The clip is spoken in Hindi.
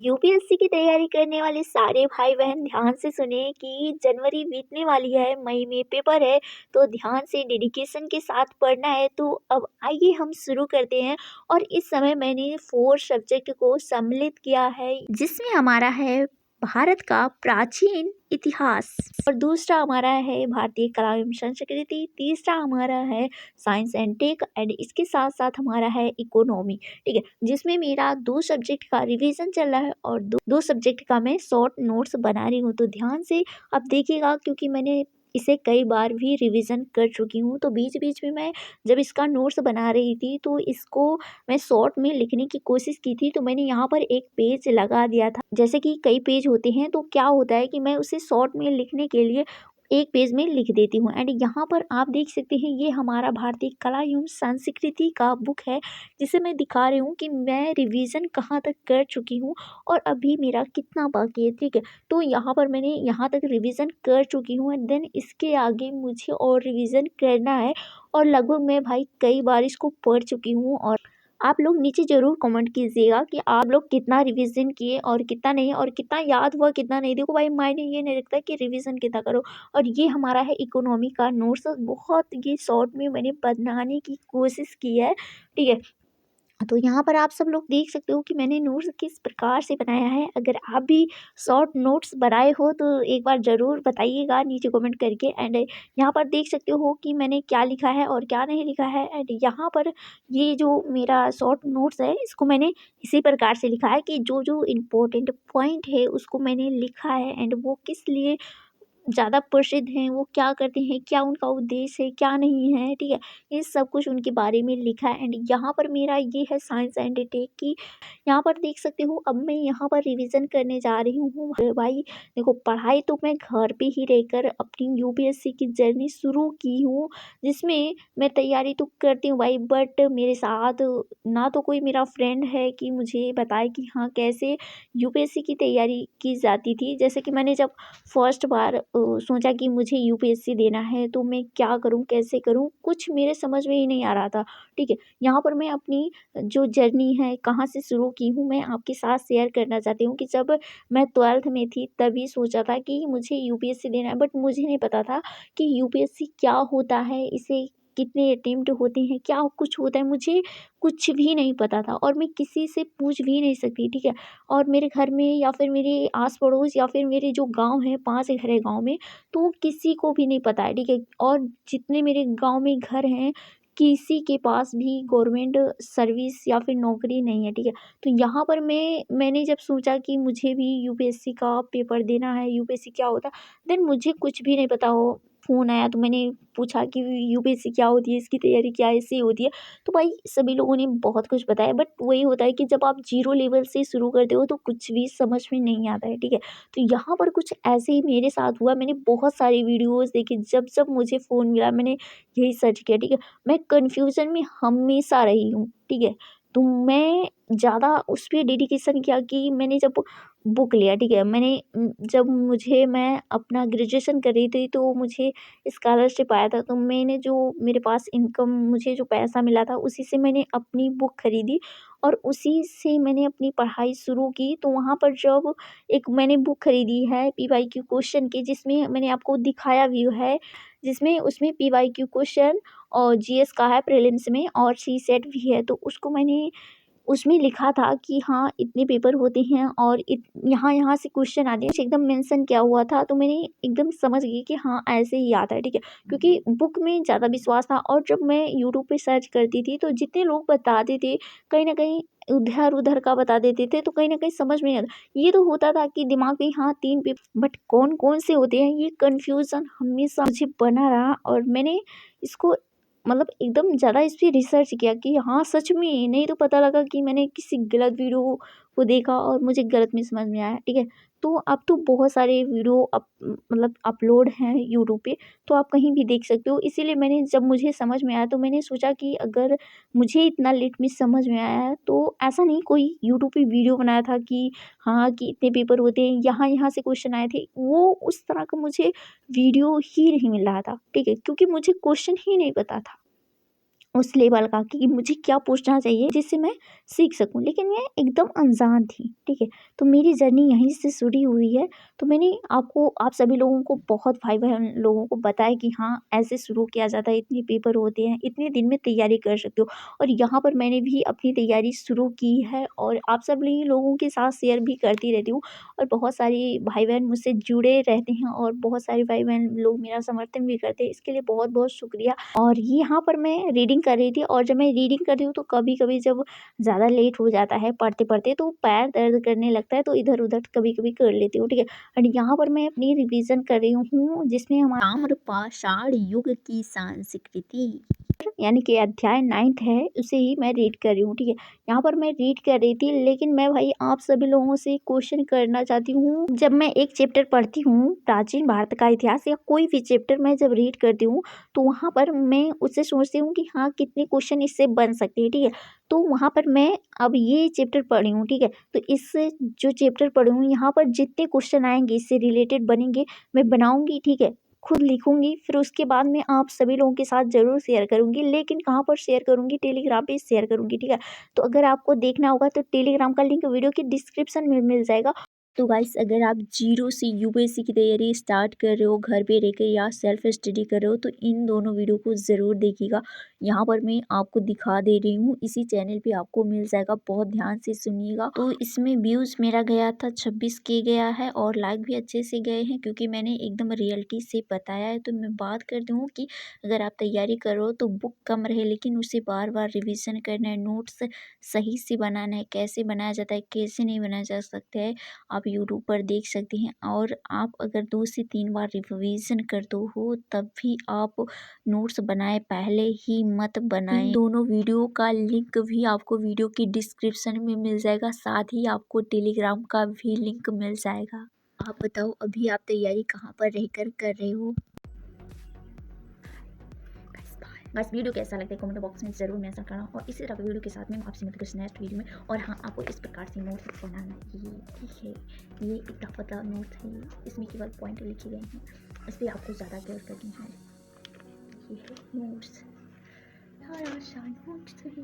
यूपीएससी की तैयारी करने वाले सारे भाई बहन ध्यान से सुने कि जनवरी बीतने वाली है, मई में पेपर है। तो ध्यान से डेडिकेशन के साथ पढ़ना है। तो अब आइए हम शुरू करते हैं। और इस समय मैंने 4 सब्जेक्ट को सम्मिलित किया है, जिसमें हमारा है भारत का प्राचीन इतिहास, और दूसरा हमारा है भारतीय कला एवं संस्कृति, तीसरा हमारा है साइंस एंड टेक, एंड इसके साथ साथ हमारा है इकोनॉमी। ठीक है, जिसमें मेरा 2 सब्जेक्ट का रिवीजन चल रहा है और दो सब्जेक्ट का मैं शॉर्ट नोट्स बना रही हूँ। तो ध्यान से अब देखिएगा, क्योंकि मैंने इसे कई बार भी रिवीजन कर चुकी हूँ। तो बीच-बीच में मैं जब इसका नोट्स बना रही थी, तो इसको मैं शॉर्ट में लिखने की कोशिश की थी। तो मैंने यहाँ पर एक पेज लगा दिया था। जैसे कि कई पेज होते हैं, तो क्या होता है कि मैं उसे शॉर्ट में लिखने के लिए एक पेज में लिख देती हूँ। एंड यहाँ पर आप देख सकते हैं, ये हमारा भारतीय कला एवं संस्कृति का बुक है, जिसे मैं दिखा रही हूँ कि मैं रिवीजन कहाँ तक कर चुकी हूँ और अभी मेरा कितना बाकी है। ठीक है, तो यहाँ पर मैंने यहाँ तक रिवीजन कर चुकी हूँ, एंड देन इसके आगे मुझे और रिवीजन करना है। और लगभग मैं भाई कई बार इसको पढ़ चुकी हूँ। और आप लोग नीचे ज़रूर कमेंट कीजिएगा कि आप लोग कितना रिवीजन किए और कितना नहीं, और कितना याद हुआ कितना नहीं। देखो भाई, मायने ये नहीं रखता कि रिवीजन कितना करो। और ये हमारा है इकोनॉमी का नोट्स, बहुत ये शॉर्ट में मैंने बनाने की कोशिश की है। ठीक है, तो यहाँ पर आप सब लोग देख सकते हो कि मैंने नोट्स किस प्रकार से बनाया है। अगर आप भी शॉर्ट नोट्स बनाए हो तो एक बार ज़रूर बताइएगा नीचे कमेंट करके। एंड यहाँ पर देख सकते हो कि मैंने क्या लिखा है और क्या नहीं लिखा है। एंड यहाँ पर ये जो मेरा शॉर्ट नोट्स है, इसको मैंने इसी प्रकार से लिखा है कि जो जो इम्पोर्टेंट पॉइंट है उसको मैंने लिखा है, एंड वो किस लिए ज़्यादा प्रसिद्ध हैं, वो क्या करते हैं, क्या उनका उद्देश्य है, क्या नहीं है। ठीक है, ये सब कुछ उनके बारे में लिखा है। एंड यहाँ पर मेरा ये है साइंस एंड टेक की। यहाँ पर देख सकते हो, अब मैं यहाँ पर रिवीजन करने जा रही हूँ। अरे भाई देखो, पढ़ाई तो मैं घर पे ही रहकर अपनी यूपीएससी की जर्नी शुरू की हूँ, जिसमें मैं तैयारी तो करती हूँ भाई, बट मेरे साथ ना तो कोई मेरा फ्रेंड है कि मुझे बताए कि हाँ कैसे यूपीएससी की तैयारी की जाती थी। जैसे कि मैंने जब फर्स्ट बार सोचा कि मुझे यूपीएससी देना है, तो मैं क्या करूँ, कैसे करूँ, कुछ मेरे समझ में ही नहीं आ रहा था। ठीक है, यहाँ पर मैं अपनी जो जर्नी है कहाँ से शुरू की हूँ, मैं आपके साथ शेयर करना चाहती हूँ कि जब मैं 12th में थी तभी सोचा था कि मुझे यूपीएससी देना है, बट मुझे नहीं पता था कि यूपीएससी क्या होता है, इसे कितने अटेम्प्ट होते हैं, क्या कुछ होता है, मुझे कुछ भी नहीं पता था और मैं किसी से पूछ भी नहीं सकती। ठीक है, और मेरे घर में या फिर मेरे आस-पड़ोस या फिर मेरे जो गाँव है, 5 घर है गाँव में, तो किसी को भी नहीं पता है। ठीक है, और जितने मेरे गाँव में घर हैं, किसी के पास भी गवर्नमेंट सर्विस या फिर नौकरी नहीं है। ठीक है, तो यहाँ पर मैंने जब सोचा कि मुझे भी यूपीएससी का पेपर देना है, यूपीएससी क्या होता है, देन मुझे कुछ भी नहीं पता हो। फ़ोन आया तो मैंने पूछा कि यूपीएससी क्या होती है, इसकी तैयारी क्या ऐसे होती है? तो भाई सभी लोगों ने बहुत कुछ बताया, बट वही होता है कि जब आप ज़ीरो लेवल से शुरू करते हो तो कुछ भी समझ में नहीं आता है। ठीक है, तो यहाँ पर कुछ ऐसे ही मेरे साथ हुआ। मैंने बहुत सारी वीडियोज़ देखी, जब मुझे फ़ोन मिला मैंने यही सर्च किया। ठीक है, मैं कन्फ्यूज़न में हमेशा रही हूँ। ठीक है, तो मैं ज़्यादा उस पे डेडिकेशन किया कि मैंने जब बुक लिया। ठीक है, जब मुझे मैं अपना ग्रेजुएशन कर रही थी, तो मुझे स्कॉलरशिप आया था, तो मैंने जो मेरे पास इनकम, मुझे जो पैसा मिला था, उसी से मैंने अपनी बुक खरीदी और उसी से मैंने अपनी पढ़ाई शुरू की। तो वहाँ पर जब एक मैंने बुक खरीदी है पीवाईक्यू क्वेश्चन की, जिसमें मैंने आपको दिखाया भी है, जिसमें उसमें पीवाईक्यू क्वेश्चन और जीएस का है प्रीलिम्स में, और सीसेट भी है। तो उसको मैंने उसमें लिखा था कि हाँ इतने पेपर होते हैं और यहाँ से क्वेश्चन आते हैं, एकदम मेंशन किया हुआ था। तो मैंने एकदम समझ गई कि हाँ ऐसे ही आता है। ठीक है, क्योंकि बुक में ज़्यादा विश्वास था, और जब मैं यूट्यूब पे सर्च करती थी तो जितने लोग बताते थे, कहीं ना कहीं उधर उधर का बता देते थे, तो कहीं ना कहीं समझ में नहीं आता। ये तो होता था कि दिमाग में हाँ 3 पेपर, बट कौन कौन से होते हैं, ये कन्फ्यूज़न हमेशा मुझे बना रहा। और मैंने इसको मतलब एकदम ज़्यादा इस पे रिसर्च किया कि हाँ सच में, नहीं तो पता लगा कि मैंने किसी गलत वीडियो को देखा और मुझे गलत में समझ में आया। ठीक है, तो अब तो बहुत सारे वीडियो मतलब अपलोड हैं यूट्यूब पे, तो आप कहीं भी देख सकते हो। इसीलिए मैंने, जब मुझे समझ में आया, तो मैंने सोचा कि अगर मुझे इतना लेट में समझ में आया है, तो ऐसा नहीं कोई यूट्यूब पे वीडियो बनाया था कि हाँ कि इतने पेपर होते हैं, यहाँ से क्वेश्चन आए थे, वो उस तरह का मुझे वीडियो ही नहीं मिल रहा था। ठीक है, क्योंकि मुझे क्वेश्चन ही नहीं पता था। उस लेवल का कि मुझे क्या पूछना चाहिए जिससे मैं सीख सकूं, लेकिन मैं एकदम अनजान थी। ठीक है, तो मेरी जर्नी यहीं से शुरू हुई है। तो मैंने आपको, आप सभी लोगों को, बहुत भाई बहन लोगों को बताया कि हाँ ऐसे शुरू किया जाता है, इतने पेपर होते हैं, इतने दिन में तैयारी कर सकते हो। और यहाँ पर मैंने भी अपनी तैयारी शुरू की है और आप सभी लोगों के साथ शेयर भी करती रहती हूँ। और बहुत सारी भाई बहन मुझसे जुड़े रहते हैं और बहुत सारे भाई बहन लोग मेरा समर्थन भी करते हैं, इसके लिए बहुत बहुत शुक्रिया। और यहाँ पर मैं रीडिंग कर रही थी और जब मैं रीडिंग कर रही हूँ तो कभी-कभी जब ज़्यादा लेट हो जाता है पढ़ते-पढ़ते तो पैर दर्द करने लगता है, तो इधर-उधर कभी-कभी कर लेती हूँ, ठीक है। और यहाँ पर मैं अपनी रिवीजन कर रही हूँ जिसमें हमारा ताम्रपाषाण युग की संस्कृति यानी कि अध्याय 9th है, उसे ही मैं रीड कर रही हूँ, ठीक है। यहाँ पर मैं रीड कर रही थी, लेकिन मैं भाई आप सभी लोगों से क्वेश्चन करना चाहती हूँ। जब मैं एक चैप्टर पढ़ती हूँ प्राचीन भारत का इतिहास या कोई भी चैप्टर मैं जब रीड करती हूँ तो वहाँ पर मैं उससे सोचती हूँ कि हाँ कितने क्वेश्चन इससे बन सकते हैं, ठीक है। तो वहाँ पर मैं अब ये चैप्टर पढ़ी हूँ, ठीक है। तो इससे जो चैप्टर पढ़ी हूँ यहाँ पर जितने क्वेश्चन आएंगे इससे रिलेटेड बनेंगे, मैं बनाऊंगी, ठीक है, खुद लिखूंगी, फिर उसके बाद में आप सभी लोगों के साथ ज़रूर शेयर करूंगी। लेकिन कहाँ पर शेयर करूंगी? टेलीग्राम पे शेयर करूंगी, ठीक है। तो अगर आपको देखना होगा तो टेलीग्राम का लिंक वीडियो के डिस्क्रिप्शन में मिल जाएगा। तो गाइस अगर आप जीरो से यूपीएससी की तैयारी स्टार्ट कर रहे हो घर पे रहकर या सेल्फ स्टडी कर रहे हो तो इन दोनों वीडियो को ज़रूर देखिएगा। यहाँ पर मैं आपको दिखा दे रही हूँ, इसी चैनल पे आपको मिल जाएगा, बहुत ध्यान से सुनिएगा। तो इसमें व्यूज़ मेरा गया था 26 के गया है और लाइक भी अच्छे से गए हैं क्योंकि मैंने एकदम रियलिटी से बताया है। तो मैं बात करती हूँ कि अगर आप तैयारी करो तो बुक कम रहे लेकिन उसे बार बार रिविज़न करना है, नोट्स सही से बनाना है, कैसे बनाया जाता है कैसे नहीं बनाया जा सकता है आप यूट्यूब पर देख सकते हैं। और आप अगर 2 से 3 बार रिवीजन करते हो तब भी आप नोट्स बनाए, पहले ही मत बनाएं। इन दोनों वीडियो का लिंक भी आपको वीडियो की डिस्क्रिप्शन में मिल जाएगा, साथ ही आपको टेलीग्राम का भी लिंक मिल जाएगा। आप बताओ अभी आप तैयारी कहाँ पर रहकर कर रहे हो? बस वीडियो कैसा लगता है कमेंट बॉक्स में ज़रूर मेंशन करना और इसी तरह के वीडियो के साथ में आपसे मिलते कुछ नेक्स्ट वीडियो में। और हाँ आपको इस प्रकार से नोट्स बनाना ये ठीक है, ये एक पतला नोट्स है, इसमें केवल पॉइंट लिखे गए हैं, इस पर आपको ज़्यादा केयर करनी है। ये है नोट्स, नोट्स है,